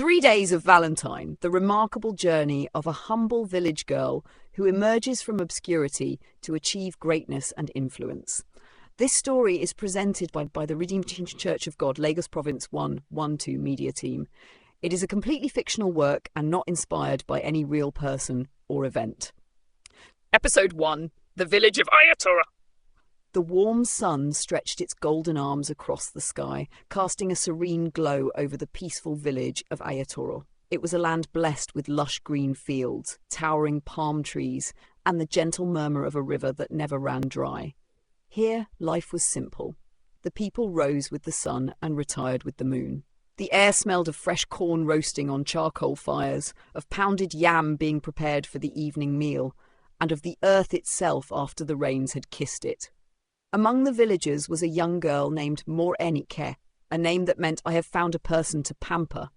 3 days of Valentine, the remarkable journey of a humble village girl who emerges from obscurity to achieve greatness and influence. This story is presented by the Redeemed Church of God, Lagos Province 112 media team. It is a completely fictional work and not inspired by any real person or event. Episode 1, The Village of Ayatora. The warm sun stretched its golden arms across the sky, casting a serene glow over the peaceful village of Ayatora. It was a land blessed with lush green fields, towering palm trees, and the gentle murmur of a river that never ran dry. Here, life was simple. The people rose with the sun and retired with the moon. The air smelled of fresh corn roasting on charcoal fires, of pounded yam being prepared for the evening meal, and of the earth itself after the rains had kissed it. Among the villagers was a young girl named Morẹ, níkẹ, a name that meant I have found a person to pamper.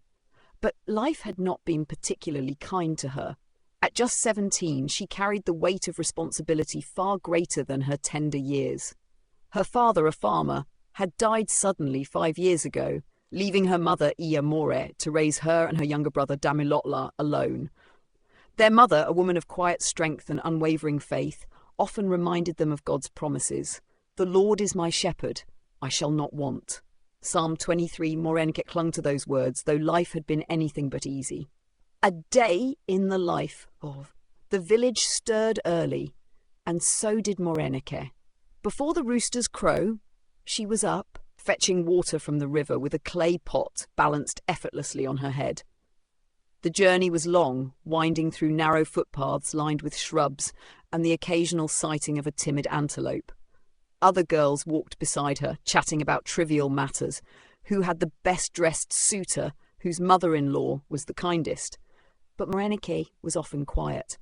But life had not been particularly kind to her. At just 17, she carried the weight of responsibility far greater than her tender years. Her father, a farmer, had died suddenly 5 years ago, leaving her mother, Morẹ, to raise her and her younger brother, Damilotla, alone. Their mother, a woman of quiet strength and unwavering faith, often reminded them of God's promises. "The Lord is my shepherd, I shall not want." Psalm 23, Morẹ níkẹ clung to those words, though life had been anything but easy. A day in the life of. The village stirred early, and so did Morẹ níkẹ. Before the roosters crow, she was up, fetching water from the river with a clay pot balanced effortlessly on her head. The journey was long, winding through narrow footpaths lined with shrubs and the occasional sighting of a timid antelope. Other girls walked beside her, chatting about trivial matters, who had the best-dressed suitor, whose mother-in-law was the kindest. But Morẹ níkẹ was often quiet.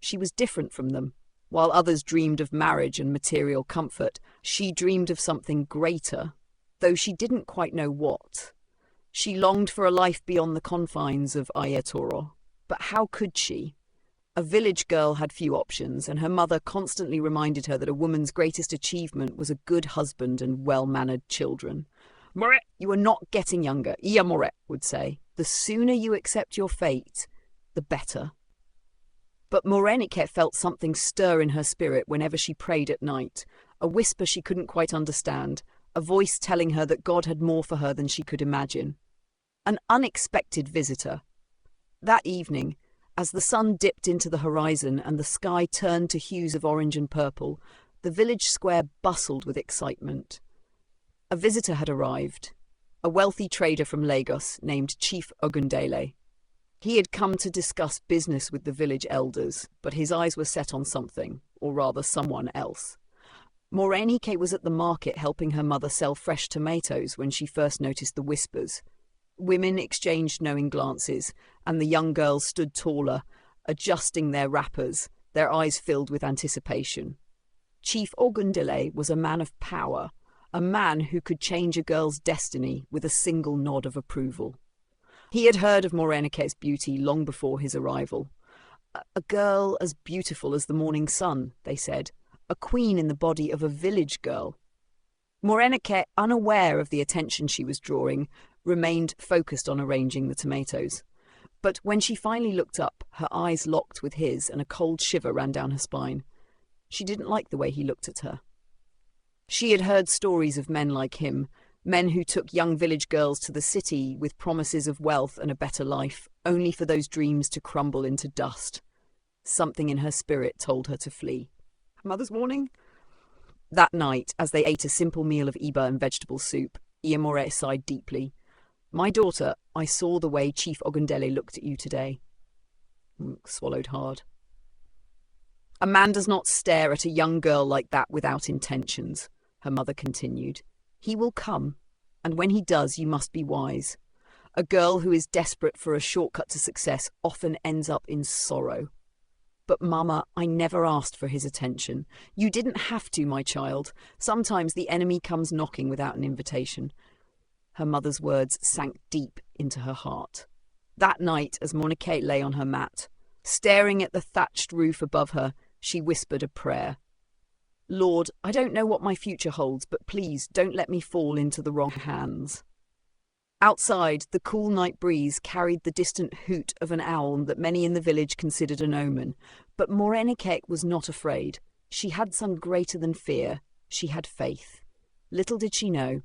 She was different from them. While others dreamed of marriage and material comfort, she dreamed of something greater, though she didn't quite know what. She longed for a life beyond the confines of Ayatora. But how could she? A village girl had few options, and her mother constantly reminded her that a woman's greatest achievement was a good husband and well-mannered children. Morẹ, "You are not getting younger," Morẹ would say. "The sooner you accept your fate, the better." But Morẹ níkẹ felt something stir in her spirit whenever she prayed at night, a whisper she couldn't quite understand, a voice telling her that God had more for her than she could imagine. An unexpected visitor. That evening, as the sun dipped into the horizon and the sky turned to hues of orange and purple, the village square bustled with excitement. A visitor had arrived, a wealthy trader from Lagos named Chief Ogundele. He had come to discuss business with the village elders, but his eyes were set on something, or rather someone else. Morẹ níkẹ was at the market helping her mother sell fresh tomatoes when she first noticed the whispers. Women exchanged knowing glances, and the young girls stood taller, adjusting their wrappers, their eyes filled with anticipation. Chief Ogundele was a man of power, a man who could change a girl's destiny with a single nod of approval. He had heard of Morẹ níkẹ's beauty long before his arrival. A girl as beautiful as the morning sun, they said, a queen in the body of a village girl. Morẹ níkẹ, unaware of the attention she was drawing, remained focused on arranging the tomatoes. But when she finally looked up, her eyes locked with his and a cold shiver ran down her spine. She didn't like the way he looked at her. She had heard stories of men like him, men who took young village girls to the city with promises of wealth and a better life, only for those dreams to crumble into dust. Something in her spirit told her to flee. Her mother's warning? That night, as they ate a simple meal of iba and vegetable soup, Morẹ sighed deeply. "My daughter, I saw the way Chief Ogundele looked at you today." Swallowed hard. "A man does not stare at a young girl like that without intentions," her mother continued. "He will come, and when he does, you must be wise. A girl who is desperate for a shortcut to success often ends up in sorrow." "But Mama, I never asked for his attention." "You didn't have to, my child. Sometimes the enemy comes knocking without an invitation." Her mother's words sank deep into her heart. That night, as Morẹ níkẹ lay on her mat, staring at the thatched roof above her, she whispered a prayer. "Lord, I don't know what my future holds, but please don't let me fall into the wrong hands." Outside, the cool night breeze carried the distant hoot of an owl that many in the village considered an omen. But Morẹ was not afraid. She had some greater than fear. She had faith. Little did she know,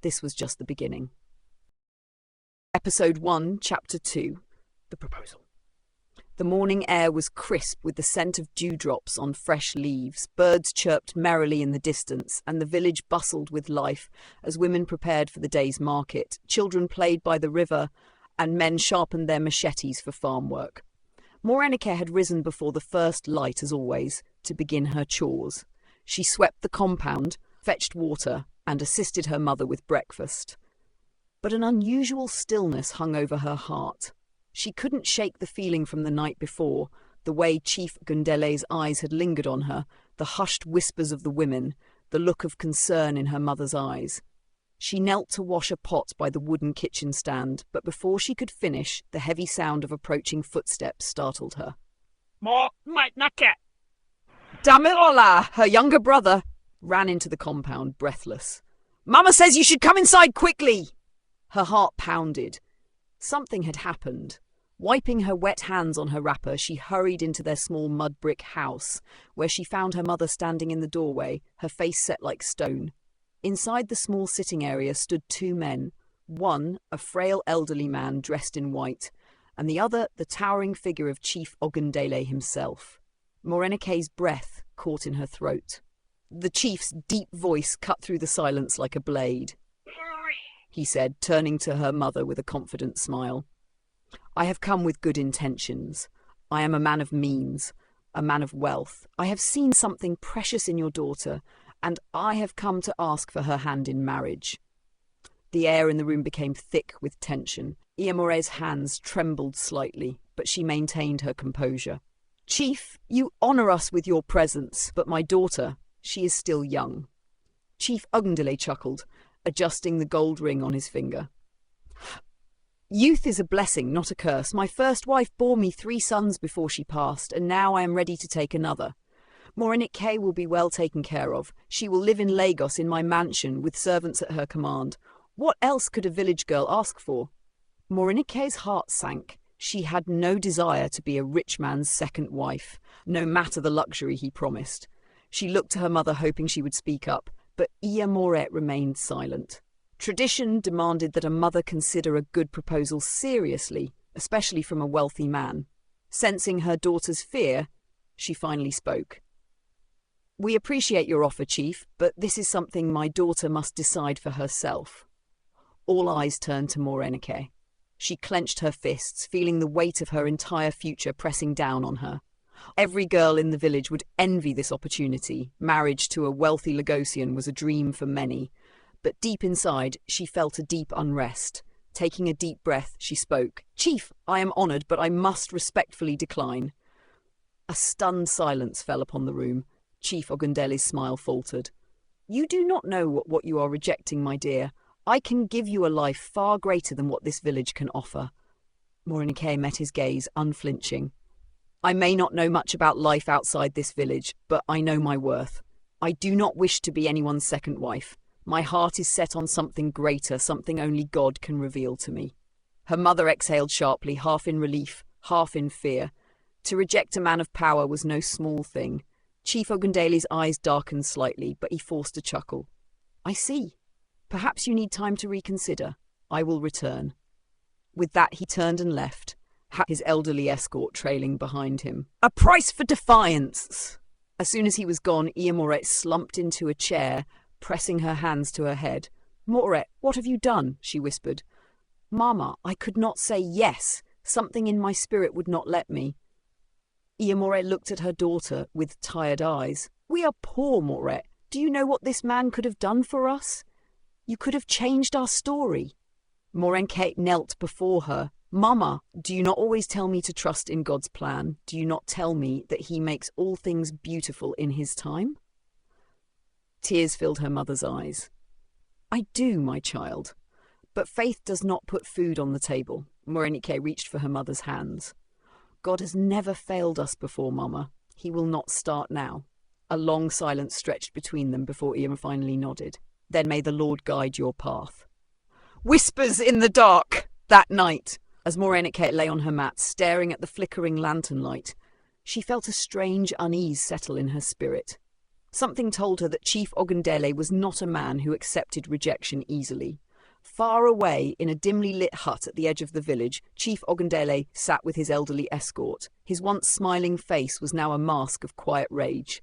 this was just the beginning. Episode 1, Chapter 2. The proposal. The morning air was crisp with the scent of dewdrops on fresh leaves. Birds chirped merrily in the distance, and the village bustled with life as women prepared for the day's market. Children played by the river, and men sharpened their machetes for farm work. Morẹ had risen before the first light, as always, to begin her chores. She swept the compound, fetched water, and assisted her mother with breakfast. But an unusual stillness hung over her heart. She couldn't shake the feeling from the night before, the way Chief Ogundele's eyes had lingered on her, the hushed whispers of the women, the look of concern in her mother's eyes. She knelt to wash a pot by the wooden kitchen stand, but before she could finish, the heavy sound of approaching footsteps startled her. More might níkẹ. Damilola, her younger brother, ran into the compound, breathless. "Mama says you should come inside quickly!" Her heart pounded. Something had happened. Wiping her wet hands on her wrapper, she hurried into their small mud-brick house, where she found her mother standing in the doorway, her face set like stone. Inside the small sitting area stood two men, one a frail elderly man dressed in white, and the other the towering figure of Chief Ogundele himself. Morẹ's breath caught in her throat. The chief's deep voice cut through the silence like a blade. He said, turning to her mother with a confident smile. "I have come with good intentions. I am a man of means, a man of wealth. I have seen something precious in your daughter, and I have come to ask for her hand in marriage." The air in the room became thick with tension. Morẹ's hands trembled slightly, but she maintained her composure. "Chief, you honour us with your presence, but my daughter, she is still young." Chief Ogundele chuckled, adjusting the gold ring on his finger. "Youth is a blessing, not a curse. My first wife bore me 3 sons before she passed, and now I am ready to take another. Morẹ will be well taken care of. She will live in Lagos in my mansion with servants at her command. What else could a village girl ask for?" Morẹ's heart sank. She had no desire to be a rich man's second wife, no matter the luxury he promised. She looked to her mother, hoping she would speak up, but Morẹ remained silent. Tradition demanded that a mother consider a good proposal seriously, especially from a wealthy man. Sensing her daughter's fear, she finally spoke. "We appreciate your offer, Chief, but this is something my daughter must decide for herself." All eyes turned to Morẹ. She clenched her fists, feeling the weight of her entire future pressing down on her. Every girl in the village would envy this opportunity. Marriage to a wealthy Lagosian was a dream for many. But deep inside, she felt a deep unrest. Taking a deep breath, she spoke. "Chief, I am honoured, but I must respectfully decline." A stunned silence fell upon the room. Chief Ogundele's smile faltered. "You do not know what you are rejecting, my dear. I can give you a life far greater than what this village can offer." Morẹ met his gaze, unflinching. "I may not know much about life outside this village, but I know my worth. I do not wish to be anyone's second wife. My heart is set on something greater, something only God can reveal to me." Her mother exhaled sharply, half in relief, half in fear. To reject a man of power was no small thing. Chief Ogundele's eyes darkened slightly, but he forced a chuckle. "I see. Perhaps you need time to reconsider. I will return." With that, he turned and left, his elderly escort trailing behind him. A price for defiance! As soon as he was gone, Morẹ slumped into a chair, pressing her hands to her head. "Morẹ, what have you done?" she whispered. "Mama, I could not say yes. Something in my spirit would not let me." Morẹ looked at her daughter with tired eyes. "We are poor, Morẹ. Do you know what this man could have done for us? You could have changed our story." Morẹ knelt before her. "Mama, do you not always tell me to trust in God's plan? Do you not tell me that he makes all things beautiful in his time?" Tears filled her mother's eyes. "I do, my child. But faith does not put food on the table." Morẹ reached for her mother's hands. "God has never failed us before, Mama. He will not start now." A long silence stretched between them before Ian finally nodded. "Then may the Lord guide your path." Whispers in the dark. That night, as Morẹ lay on her mat, staring at the flickering lantern light, she felt a strange unease settle in her spirit. Something told her that Chief Ogundele was not a man who accepted rejection easily. Far away, in a dimly lit hut at the edge of the village, Chief Ogundele sat with his elderly escort. His once smiling face was now a mask of quiet rage.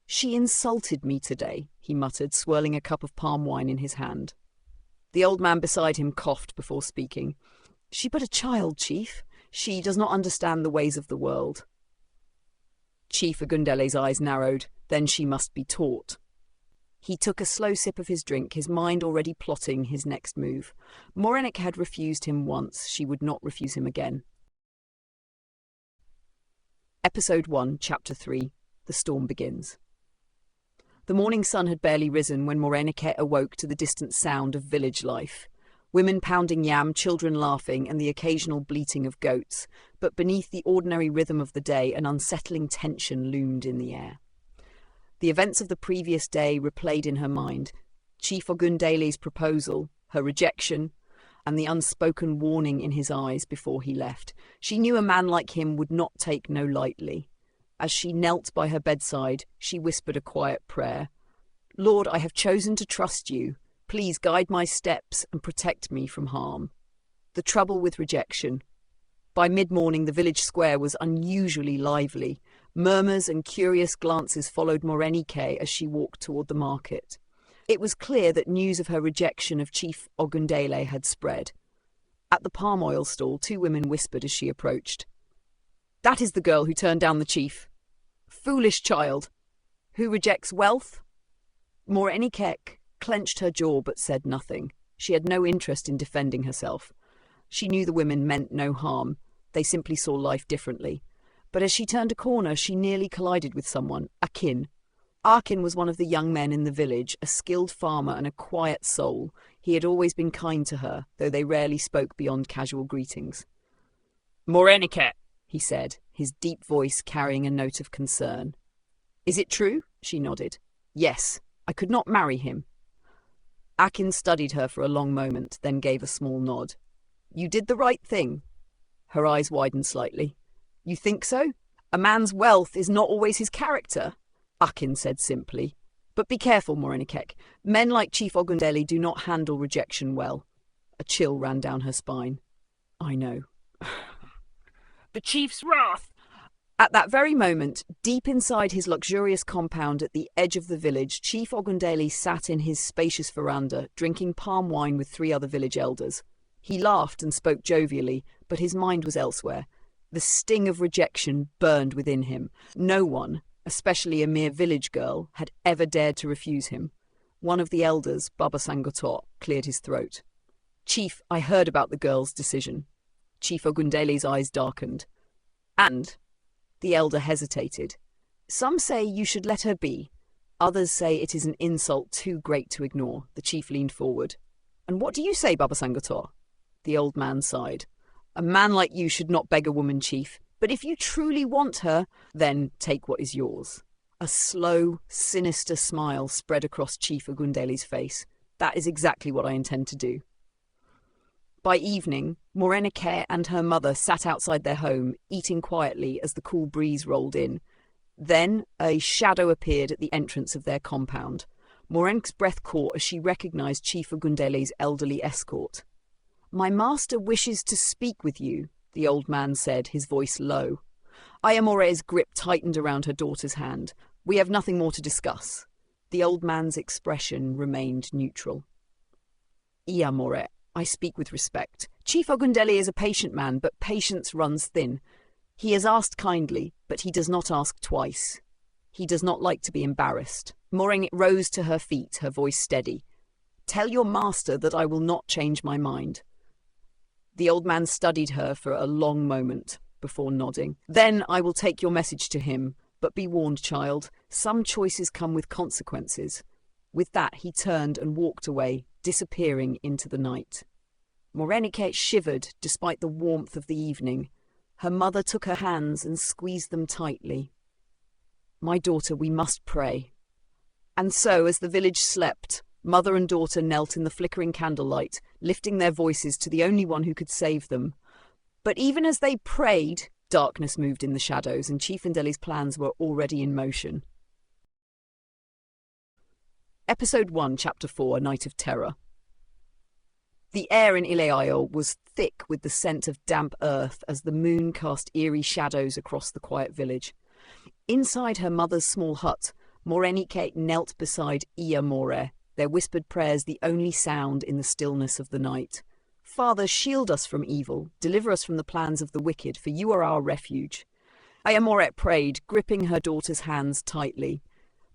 "She insulted me today," he muttered, swirling a cup of palm wine in his hand. The old man beside him coughed before speaking. "She but a child, Chief. She does not understand the ways of the world." Chief Ogundele's eyes narrowed. Then she must be taught. He took a slow sip of his drink, his mind already plotting his next move. Morẹ had refused him once. She would not refuse him again. Episode 1, Chapter 3. The Storm Begins. The morning sun had barely risen when Morẹ awoke to the distant sound of village life. Women pounding yam, children laughing, and the occasional bleating of goats. But beneath the ordinary rhythm of the day, an unsettling tension loomed in the air. The events of the previous day replayed in her mind. Chief Ogundele's proposal, her rejection, and the unspoken warning in his eyes before he left. She knew a man like him would not take no lightly. As she knelt by her bedside, she whispered a quiet prayer. "Lord, I have chosen to trust you. Please guide my steps and protect me from harm." The trouble with rejection. By mid-morning, the village square was unusually lively. Murmurs and curious glances followed Morẹ as she walked toward the market. It was clear that news of her rejection of Chief Ogundele had spread. At the palm oil stall, two women whispered as she approached. "That is the girl who turned down the chief. Foolish child. Who rejects wealth?" Morẹ clenched her jaw but said nothing. She had no interest in defending herself. She knew the women meant no harm. They simply saw life differently. But as she turned a corner, she nearly collided with someone, Akin. Akin was one of the young men in the village, a skilled farmer and a quiet soul. He had always been kind to her, though they rarely spoke beyond casual greetings. Morẹ, he said, his deep voice carrying a note of concern. "Is it true?" She nodded. "Yes, I could not marry him." Akin studied her for a long moment, then gave a small nod. "You did the right thing." Her eyes widened slightly. "You think so? A man's wealth is not always his character," Akin said simply. "But be careful, Morẹ. Men like Chief Ogundele do not handle rejection well." A chill ran down her spine. "I know." The chief's wrath. At that very moment, deep inside his luxurious compound at the edge of the village, Chief Ogundele sat in his spacious veranda, drinking palm wine with 3 other village elders. He laughed and spoke jovially, but his mind was elsewhere. The sting of rejection burned within him. No one, especially a mere village girl, had ever dared to refuse him. One of the elders, Baba Sangotot, cleared his throat. "Chief, I heard about the girl's decision." Chief Ogundele's eyes darkened. "And?" The elder hesitated. "Some say you should let her be. Others say it is an insult too great to ignore." The chief leaned forward. "And what do you say, Baba Sangotot?" The old man sighed. "A man like you should not beg a woman, Chief. But if you truly want her, then take what is yours." A slow, sinister smile spread across Chief Ogundele's face. "That is exactly what I intend to do." By evening, Morẹ and her mother sat outside their home, eating quietly as the cool breeze rolled in. Then a shadow appeared at the entrance of their compound. Morẹ's breath caught as she recognized Chief Ogundele's elderly escort. "My master wishes to speak with you," the old man said, his voice low. Aya Morẹ's grip tightened around her daughter's hand. "We have nothing more to discuss." The old man's expression remained neutral. "Iya Morẹ, I speak with respect. Chief Ogundele is a patient man, but patience runs thin. He has asked kindly, but he does not ask twice. He does not like to be embarrassed." Morẹ rose to her feet, her voice steady. "Tell your master that I will not change my mind." The old man studied her for a long moment before nodding. "Then I will take your message to him, but be warned, child, some choices come with consequences." With that, he turned and walked away, disappearing into the night. Morẹ shivered despite the warmth of the evening. Her mother took her hands and squeezed them tightly. "My daughter, we must pray." And so, as the village slept, Mother and daughter knelt in the flickering candlelight, lifting their voices to the only one who could save them. But even as they prayed, darkness moved in the shadows, and Chief Ndeli's plans were already in motion. Episode 1, Chapter 4, A Night of Terror. The air in Ileayo was thick with the scent of damp earth as the moon cast eerie shadows across the quiet village. Inside her mother's small hut, Morẹ níkẹ knelt beside Morẹ, their whispered prayers the only sound in the stillness of the night. Father, shield us from evil, deliver us from the plans of the wicked, for you are our refuge. Morẹ prayed, gripping her daughter's hands tightly.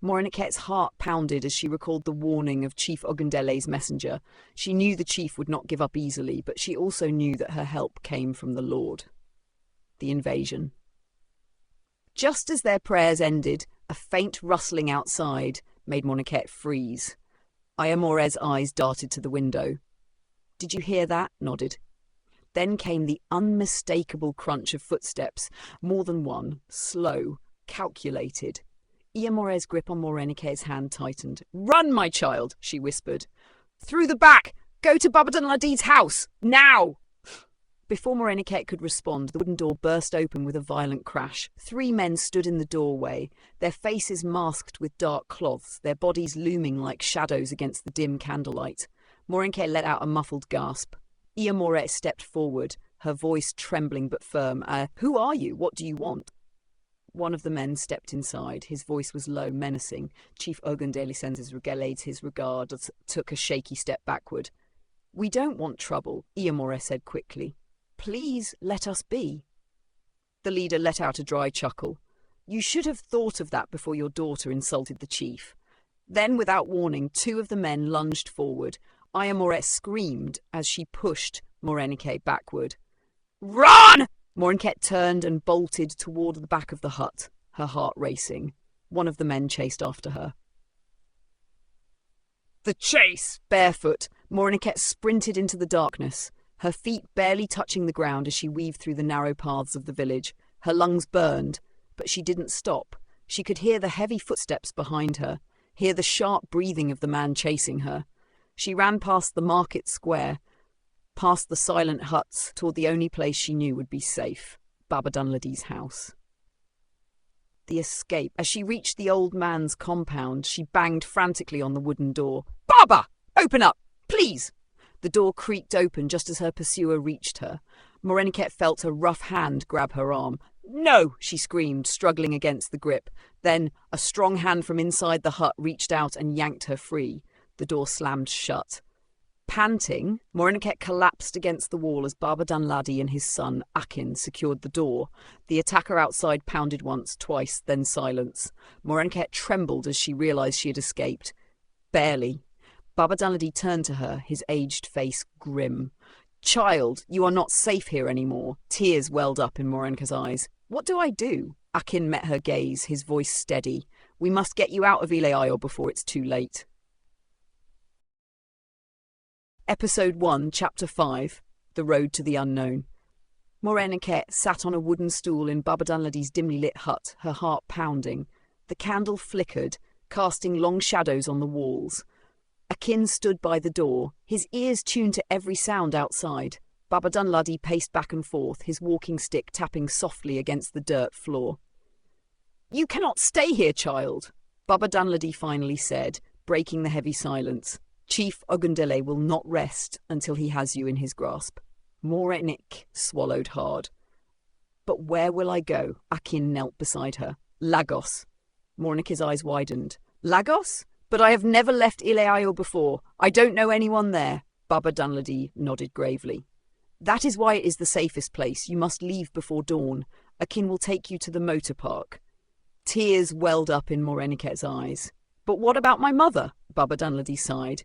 Morẹ níkẹ's heart pounded as she recalled the warning of Chief Ogundele's messenger. She knew the chief would not give up easily, but she also knew that her help came from the Lord. The invasion. Just as their prayers ended, a faint rustling outside made Morẹ níkẹ freeze. Morẹ's eyes darted to the window. "Did you hear that?" nodded. Then came the unmistakable crunch of footsteps, more than one, slow, calculated. Morẹ's grip on Morẹ níkẹ's hand tightened. "Run, my child," she whispered. "Through the back! Go to Baba Dunladi's house! Now!" Before Morẹ níkẹ could respond, the wooden door burst open with a violent crash. 3 men stood in the doorway, their faces masked with dark cloths, their bodies looming like shadows against the dim candlelight. Morẹ níkẹ let out a muffled gasp. Morẹ stepped forward, her voice trembling but firm. "Who are you? What do you want?" One of the men stepped inside. His voice was low, menacing. Chief Ogundele sends his regards, took a shaky step backward. "We don't want trouble," Morẹ said quickly. "Please let us be." The leader let out a dry chuckle. "You should have thought of that before your daughter insulted the chief." Then, without warning, 2 of the men lunged forward. Morẹ screamed as she pushed Morẹ níkẹ backward. "Run!" Morẹ níkẹ turned and bolted toward the back of the hut, her heart racing. One of the men chased after her. The chase! Barefoot, Morẹ níkẹ sprinted into the darkness, her feet barely touching the ground as she weaved through the narrow paths of the village. Her lungs burned, but she didn't stop. She could hear the heavy footsteps behind her, hear the sharp breathing of the man chasing her. She ran past the market square, past the silent huts, toward the only place she knew would be safe, Baba Dunladi's house. The escape. As she reached the old man's compound, she banged frantically on the wooden door. "Baba! Open up! Please!" The door creaked open just as her pursuer reached her. Morẹ níkẹ felt a rough hand grab her arm. "No!" she screamed, struggling against the grip. Then a strong hand from inside the hut reached out and yanked her free. The door slammed shut. Panting, Morẹ níkẹ collapsed against the wall as Baba Dunladi and his son, Akin, secured the door. The attacker outside pounded once, twice, then silence. Morẹ níkẹ trembled as she realized she had escaped. Barely. Baba Dunladi turned to her, his aged face grim. "Child, you are not safe here anymore." Tears welled up in Morẹ níkẹ's eyes. "What do I do?" Akin met her gaze, his voice steady. "We must get you out of Ileayo before it's too late." Episode 1, Chapter 5, The Road to the Unknown. Morẹ níkẹ sat on a wooden stool in Baba Dunladi's dimly lit hut, her heart pounding. The candle flickered, casting long shadows on the walls. Akin stood by the door, his ears tuned to every sound outside. Baba Dunladi paced back and forth, his walking stick tapping softly against the dirt floor. "You cannot stay here, child," Baba Dunladi finally said, breaking the heavy silence. "Chief Ogundele will not rest until he has you in his grasp." Morẹ níkẹ swallowed hard. "But where will I go?" Akin knelt beside her. "Lagos." Morẹ níkẹ's eyes widened. "Lagos? But I have never left Ileayo before. I don't know anyone there." Baba Dunladi nodded gravely. "That is why it is the safest place. You must leave before dawn. Akin will take you to the motor park." Tears welled up in Morẹ níkẹ's eyes. "But what about my mother?" Baba Dunladi sighed.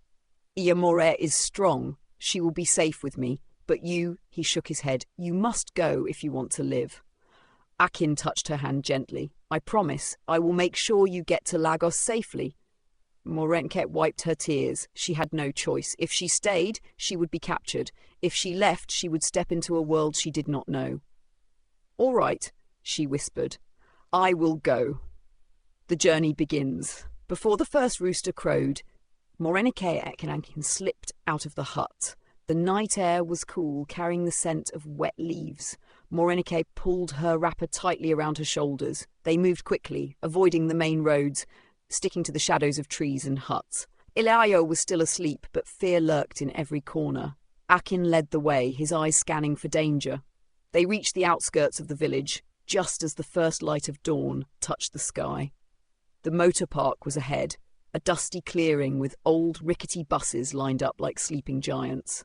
"Morẹ is strong. She will be safe with me. But you," he shook his head, "you must go if you want to live." Akin touched her hand gently. "I promise. I will make sure you get to Lagos safely." Morẹ níkẹ wiped her tears. She had no choice. If she stayed, she would be captured. If she left, she would step into a world she did not know. "All right," she whispered. "I will go." The journey begins. Before the first rooster crowed, Morẹ and Akin slipped out of the hut. The night air was cool, carrying the scent of wet leaves. Morẹ pulled her wrapper tightly around her shoulders. They moved quickly, avoiding the main roads, sticking to the shadows of trees and huts. Ilayo was still asleep, but fear lurked in every corner. Akin led the way, his eyes scanning for danger. They reached the outskirts of the village, just as the first light of dawn touched the sky. The motor park was ahead, a dusty clearing with old, rickety buses lined up like sleeping giants.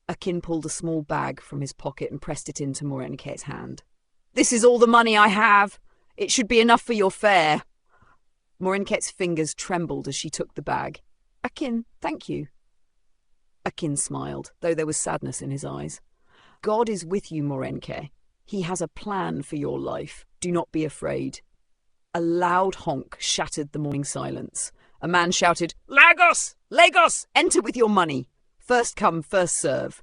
Akin pulled a small bag from his pocket and pressed it into Morẹ's hand. "This is all the money I have. It should be enough for your fare." Morẹ's fingers trembled as she took the bag. "Akin, thank you." Akin smiled, though there was sadness in his eyes. "God is with you, Morẹ. He has a plan for your life. Do not be afraid." A loud honk shattered the morning silence. A man shouted, Lagos! Lagos! "Enter with your money. First come, first serve."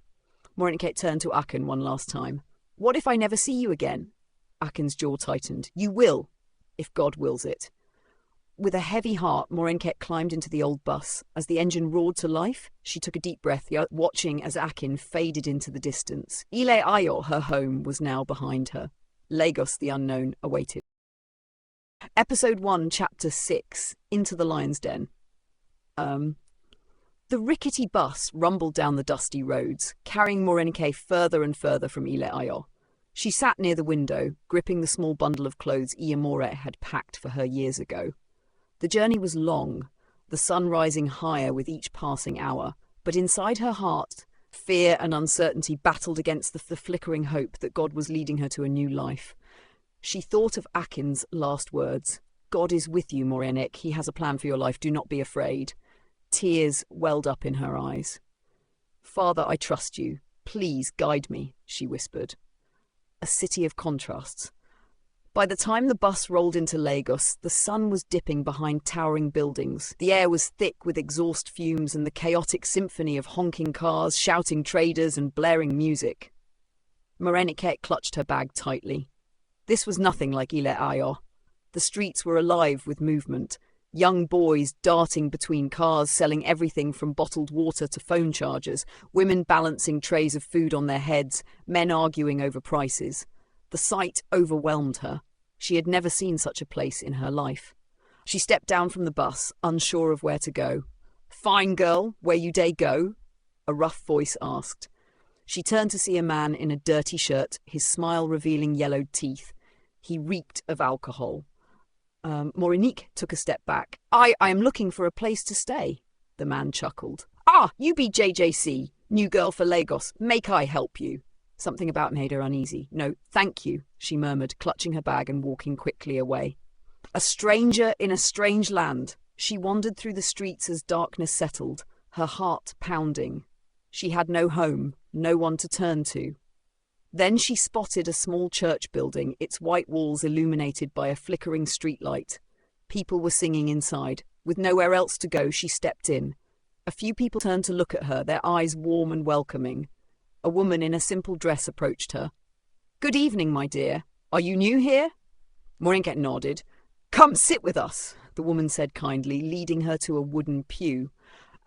Morẹ turned to Akin one last time. "What if I never see you again?" Akin's jaw tightened. "You will, if God wills it." With a heavy heart, Morẹ climbed into the old bus. As the engine roared to life, she took a deep breath, watching as Akin faded into the distance. Ile-Ayo, her home, was now behind her. Lagos, the unknown, awaited. Episode 1, Chapter 6, Into the Lion's Den. The rickety bus rumbled down the dusty roads, carrying Morẹ further and further from Ile-Ayo. She sat near the window, gripping the small bundle of clothes Morẹ had packed for her years ago. The journey was long, the sun rising higher with each passing hour, but inside her heart, fear and uncertainty battled against the flickering hope that God was leading her to a new life. She thought of Akin's last words. "God is with you, Morẹ. He has a plan for your life. Do not be afraid." Tears welled up in her eyes. "Father, I trust you. Please guide me," she whispered. A city of contrasts. By the time the bus rolled into Lagos, the sun was dipping behind towering buildings. The air was thick with exhaust fumes and the chaotic symphony of honking cars, shouting traders, and blaring music. Morẹ clutched her bag tightly. This was nothing like Ile-Ayo. The streets were alive with movement. Young boys darting between cars, selling everything from bottled water to phone chargers, women balancing trays of food on their heads, men arguing over prices. The sight overwhelmed her. She had never seen such a place in her life. She stepped down from the bus, unsure of where to go. "Fine girl, where you dey go?" a rough voice asked. She turned to see a man in a dirty shirt, his smile revealing yellowed teeth. He reeked of alcohol. Morẹ took a step back. I am looking for a place to stay," the man chuckled. "Ah, you be JJC, new girl for Lagos. Make I help you?" Something about made her uneasy. "No, thank you," she murmured, clutching her bag and walking quickly away. A stranger in a strange land. She wandered through the streets as darkness settled, her heart pounding. She had no home, no one to turn to. Then she spotted a small church building, its white walls illuminated by a flickering streetlight. People were singing inside. With nowhere else to go, she stepped in. A few people turned to look at her, their eyes warm and welcoming. A woman in a simple dress approached her. "Good evening, my dear. Are you new here?" Morẹ nodded. "Come sit with us," the woman said kindly, leading her to a wooden pew.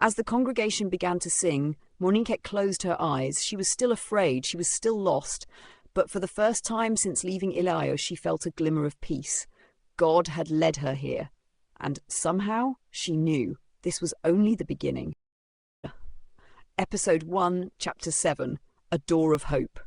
As the congregation began to sing, Morẹ closed her eyes. She was still afraid, she was still lost, but for the first time since leaving Ile-Ayo, she felt a glimmer of peace. God had led her here, and somehow she knew this was only the beginning. Episode 1, Chapter 7, A Door of Hope.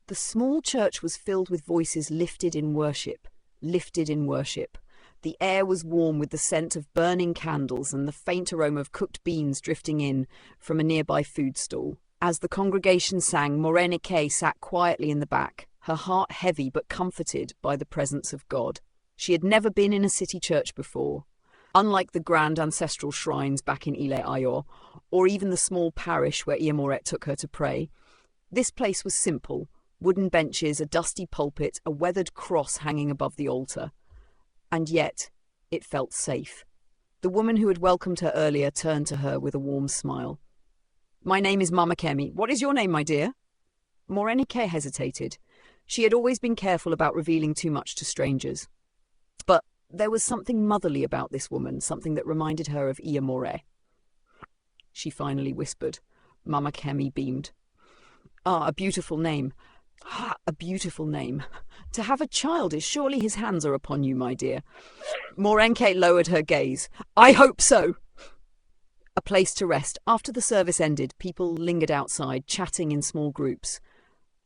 The small church was filled with voices lifted in worship, lifted in worship. The air was warm with the scent of burning candles and the faint aroma of cooked beans drifting in from a nearby food stall. As the congregation sang, Morẹ sat quietly in the back, her heart heavy but comforted by the presence of God. She had never been in a city church before. Unlike the grand ancestral shrines back in Ile-Ayo, or even the small parish where Morẹ took her to pray, this place was simple: wooden benches, a dusty pulpit, a weathered cross hanging above the altar. And yet, it felt safe. The woman who had welcomed her earlier turned to her with a warm smile. "My name is Mama Kemi. What is your name, my dear?" Morẹ hesitated. She had always been careful about revealing too much to strangers. But there was something motherly about this woman, something that reminded her of Morẹ. she finally whispered. Mama Kemi beamed. Ah, a beautiful name. Ah, a beautiful name. To have a child is surely his hands are upon you, my dear. Morẹ lowered her gaze. I hope so. A place to rest. After the service ended, people lingered outside, chatting in small groups.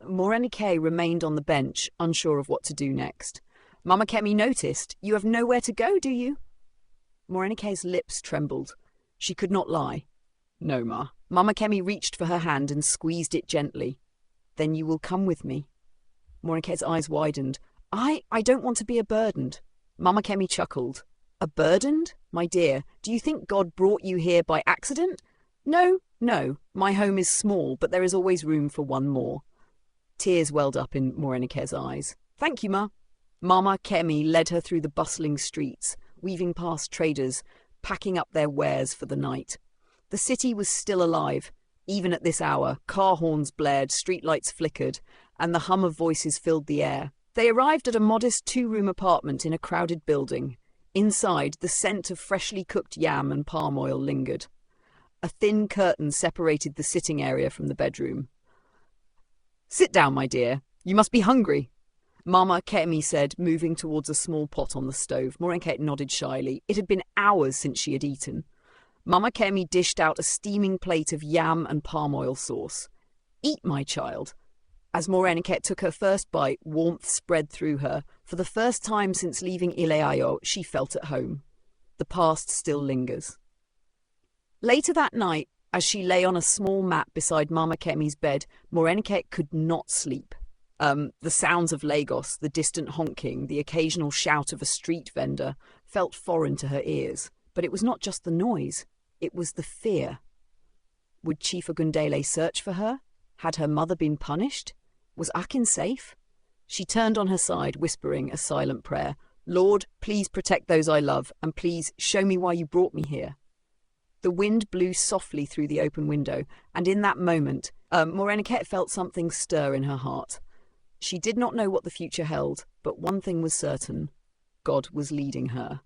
Morẹ remained on the bench, unsure of what to do next. Mama Kemi noticed. You have nowhere to go, do you? Morẹ's lips trembled. She could not lie. No, Ma. Mama Kemi reached for her hand and squeezed it gently. Then you will come with me. Morẹ's eyes widened. I don't want to be a burdened. Mama Kemi chuckled. A burdened? My dear, do you think God brought you here by accident? No. My home is small, but there is always room for one more. Tears welled up in Morẹ's eyes. Thank you, Ma. Mama Kemi led her through the bustling streets, weaving past traders, packing up their wares for the night. The city was still alive. Even at this hour, car horns blared, streetlights flickered, and the hum of voices filled the air. They arrived at a modest two-room apartment in a crowded building. Inside, the scent of freshly cooked yam and palm oil lingered. A thin curtain separated the sitting area from the bedroom. Sit down, my dear. You must be hungry. Mama Kemi said, moving towards a small pot on the stove. Morẹ nodded shyly. It had been hours since she had eaten. Mama Kemi dished out a steaming plate of yam and palm oil sauce. Eat, my child. As Morẹ took her first bite, warmth spread through her. For the first time since leaving Ileayo, she felt at home. The past still lingers. Later that night, as she lay on a small mat beside Mama Kemi's bed, Morẹ could not sleep. The sounds of Lagos, the distant honking, the occasional shout of a street vendor felt foreign to her ears. But it was not just the noise. It was the fear. Would Chief Ogundele search for her? Had her mother been punished? Was Akin safe? She turned on her side, whispering a silent prayer. Lord, please protect those I love, and please show me why you brought me here. The wind blew softly through the open window, and in that moment, Morẹ felt something stir in her heart. She did not know what the future held, but one thing was certain. God was leading her.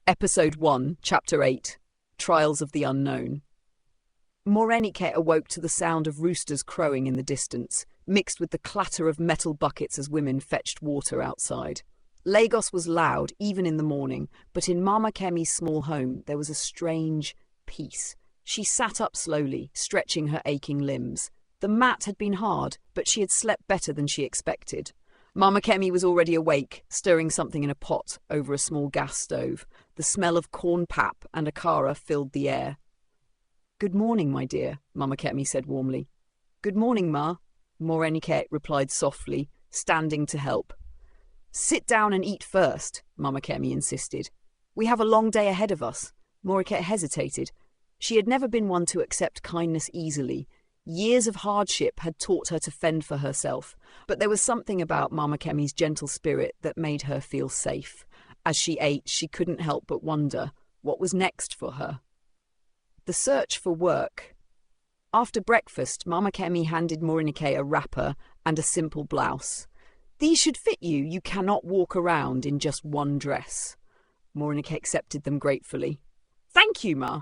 Episode 1, Chapter 8. Trials of the Unknown. Morẹ awoke to the sound of roosters crowing in the distance, mixed with the clatter of metal buckets as women fetched water outside. Lagos was loud, even in the morning, but in Mama Kemi's small home there was a strange peace. She sat up slowly, stretching her aching limbs. The mat had been hard, but she had slept better than she expected. Mama Kemi was already awake, stirring something in a pot over a small gas stove. The smell of corn pap and akara filled the air. Good morning, my dear, Mama Kemi said warmly. Good morning, Ma, Morẹ replied softly, standing to help. Sit down and eat first, Mama Kemi insisted. We have a long day ahead of us. Morẹ hesitated. She had never been one to accept kindness easily. Years of hardship had taught her to fend for herself, but there was something about Mama Kemi's gentle spirit that made her feel safe. As she ate, she couldn't help but wonder what was next for her. The search for work. After breakfast, Mama Kemi handed Morẹ a wrapper and a simple blouse. These should fit you. You cannot walk around in just one dress. Morẹ accepted them gratefully. Thank you, Ma.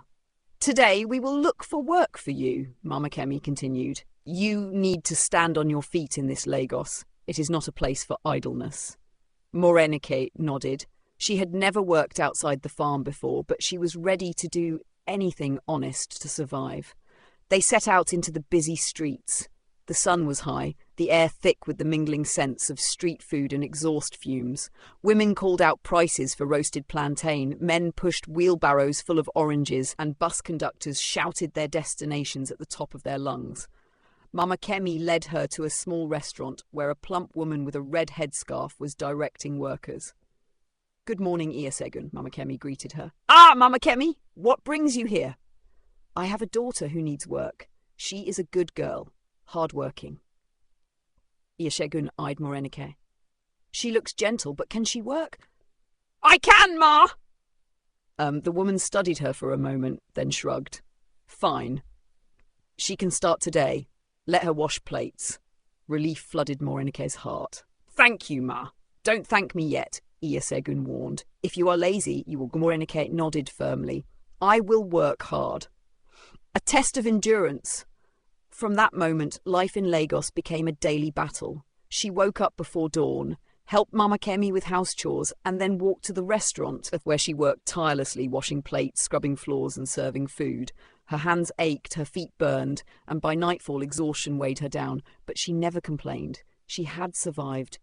Today we will look for work for you, Mama Kemi continued. You need to stand on your feet in this Lagos. It is not a place for idleness. Morẹ nodded. She had never worked outside the farm before, but she was ready to do anything honest to survive. They set out into the busy streets. The sun was high, the air thick with the mingling scents of street food and exhaust fumes. Women called out prices for roasted plantain, men pushed wheelbarrows full of oranges, and bus conductors shouted their destinations at the top of their lungs. Mama Kemi led her to a small restaurant where a plump woman with a red headscarf was directing workers. Good morning, Iesegun, Mama Kemi greeted her. Ah, Mama Kemi, what brings you here? I have a daughter who needs work. She is a good girl, hard-working. Iesegun eyed Morẹ. She looks gentle, but can she work? I can, Ma! The woman studied her for a moment, then shrugged. Fine. She can start today. Let her wash plates. Relief flooded Morẹ's heart. Thank you, Ma. Don't thank me yet, Iesegun warned. If you are lazy, you will. Morẹ nodded firmly. I will work hard. a test of endurance. From that moment, life in Lagos became a daily battle. She woke up before dawn, helped Mama Kemi with house chores, and then walked to the restaurant where she worked tirelessly, washing plates, scrubbing floors, and serving food. Her hands ached, her feet burned, and by nightfall exhaustion weighed her down, but she never complained. She had survived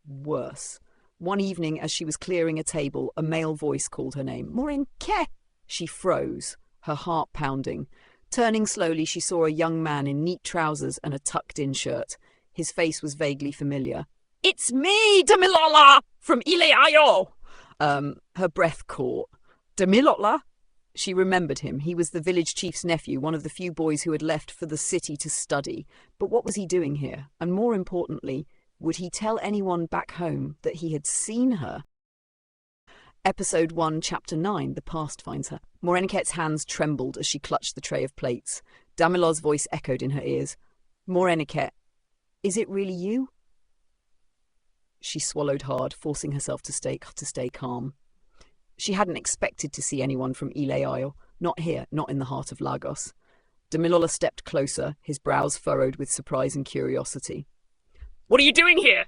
worse. One evening, as she was clearing a table, a male voice called her name. Morẹ níkẹ! She froze, her heart pounding. Turning slowly, she saw a young man in neat trousers and a tucked-in shirt. His face was vaguely familiar. It's me, Damilola, from Ile Ayo. Her breath caught. Damilola? She remembered him. He was the village chief's nephew, one of the few boys who had left for the city to study. But what was he doing here? And more importantly, would he tell anyone back home that he had seen her? Episode 1, Chapter 9, The Past Finds Her. Morẹ níkẹ's hands trembled as she clutched the tray of plates. Damilor's voice echoed in her ears. Morẹ níkẹ, is it really you? She swallowed hard, forcing herself to stay calm. She hadn't expected to see anyone from Ile Ayo, not here, not in the heart of Lagos. Damilola stepped closer, his brows furrowed with surprise and curiosity. What are you doing here?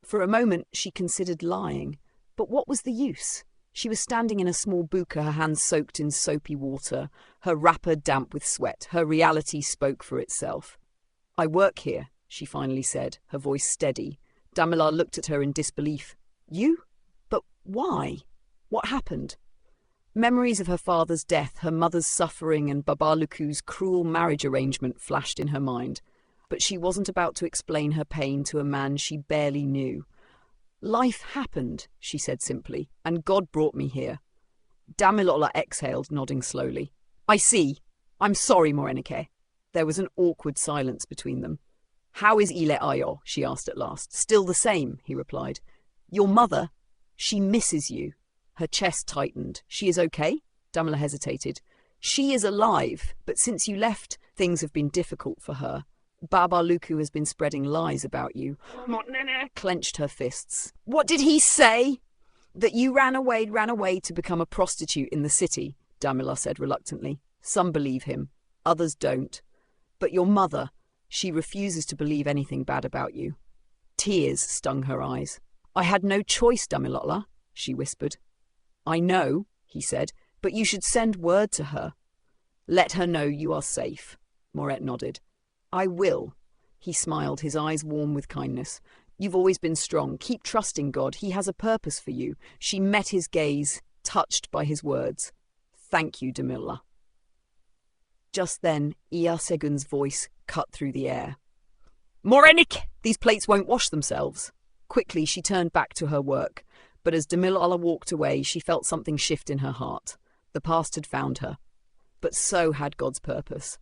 For a moment, she considered lying. But what was the use? She was standing in a small buka, her hands soaked in soapy water, her wrapper damp with sweat. Her reality spoke for itself. I work here, she finally said, her voice steady. Damilola looked at her in disbelief. You? But why? What happened? Memories of her father's death, her mother's suffering, and Baba Luku's cruel marriage arrangement flashed in her mind. But she wasn't about to explain her pain to a man she barely knew. Life happened, she said simply, and God brought me here. Damilola exhaled, nodding slowly. I see. I'm sorry, Morẹ níkẹ. There was an awkward silence between them. How is Ile Ayo? She asked at last. Still the same, he replied. Your mother? She misses you. Her chest tightened. She is okay? Damilola hesitated. She is alive, but since you left, things have been difficult for her. Baba Luku has been spreading lies about you. Morẹ Clenched her fists. What did he say? That you ran away to become a prostitute in the city, Damilola said reluctantly. Some believe him, others don't. But your mother, she refuses to believe anything bad about you. Tears stung her eyes. I had no choice, Damilola, she whispered. I know, he said, but you should send word to her. Let her know you are safe, Morẹ nodded. I will. He smiled, his eyes warm with kindness. You've always been strong. Keep trusting God. He has a purpose for you. She met his gaze, touched by his words. Thank you, Damilola. Just then, Iya Segun's voice cut through the air. Morẹ níkẹ! These plates won't wash themselves. Quickly, she turned back to her work. But as Damilola walked away, she felt something shift in her heart. The past had found her. But so had God's purpose.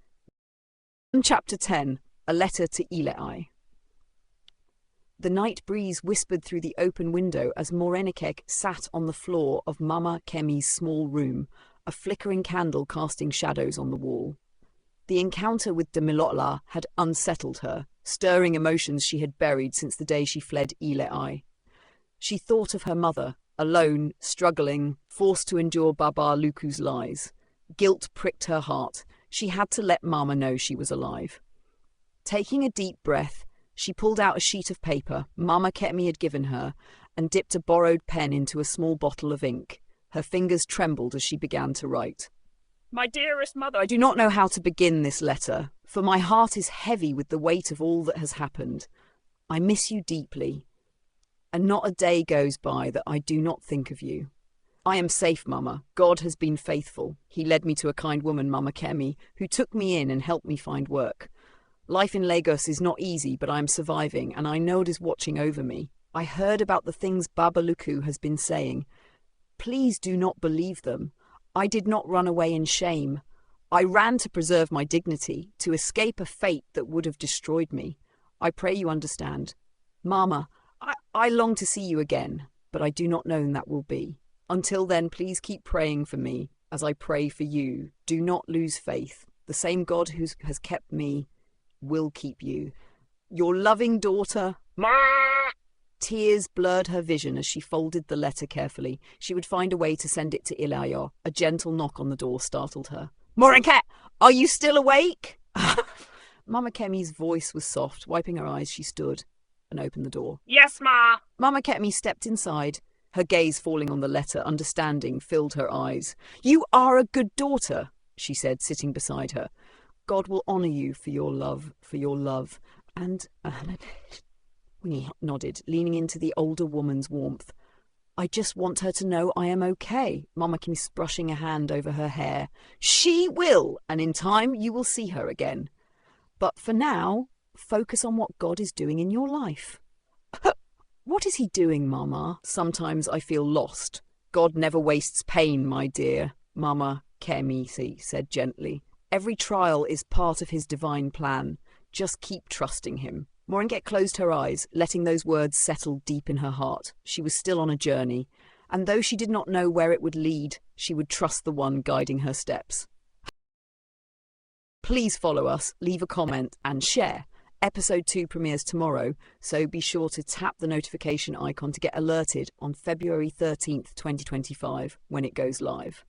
Chapter 10, A Letter to Ile Ayo. The night breeze whispered through the open window as Morẹ níkẹ sat on the floor of Mama Kemi's small room, a flickering candle casting shadows on the wall. The encounter with Damilola had unsettled her, stirring emotions she had buried since the day she fled Ile Ayo. She thought of her mother, alone, struggling, forced to endure Baba Luku's lies. Guilt pricked her heart. She had to let Mama know she was alive. Taking a deep breath, she pulled out a sheet of paper Mama Kemi had given her and dipped a borrowed pen into a small bottle of ink. Her fingers trembled as she began to write. My dearest mother, I do not know how to begin this letter, for my heart is heavy with the weight of all that has happened. I miss you deeply, and not a day goes by that I do not think of you. I am safe, Mama. God has been faithful. He led me to a kind woman, Mama Kemi, who took me in and helped me find work. Life in Lagos is not easy, but I am surviving, and I know it is watching over me. I heard about the things Baba Luku has been saying. Please do not believe them. I did not run away in shame. I ran to preserve my dignity, to escape a fate that would have destroyed me. I pray you understand. Mama, I long to see you again, but I do not know when that will be. Until then, please keep praying for me as I pray for you. Do not lose faith. The same God who has kept me will keep you. Your loving daughter, Ma! Tears blurred her vision as she folded the letter carefully. She would find a way to send it to Ile Ayo. A gentle knock on the door startled her. Morẹ níkẹ! Are you still awake? Mama Kemi's voice was soft. Wiping her eyes, she stood and opened the door. Yes, Ma. Mama Kemi stepped inside, her gaze falling on the letter. Understanding filled her eyes. You are a good daughter, she said, sitting beside her. God will honour you for your love, And Winnie nodded, leaning into the older woman's warmth. I just want her to know I am okay. Mama Kemi's brushing a hand over her hair. She will, and in time you will see her again. But for now, focus on what God is doing in your life. What is he doing, Mama? Sometimes I feel lost. God never wastes pain, my dear, Mama Kemi said gently. Every trial is part of his divine plan. Just keep trusting him. Morẹ closed her eyes, letting those words settle deep in her heart. She was still on a journey, and though she did not know where it would lead, she would trust the one guiding her steps. Please follow us, leave a comment and share. Episode 2 premieres tomorrow, so be sure to tap the notification icon to get alerted on February 13th, 2025 when it goes live.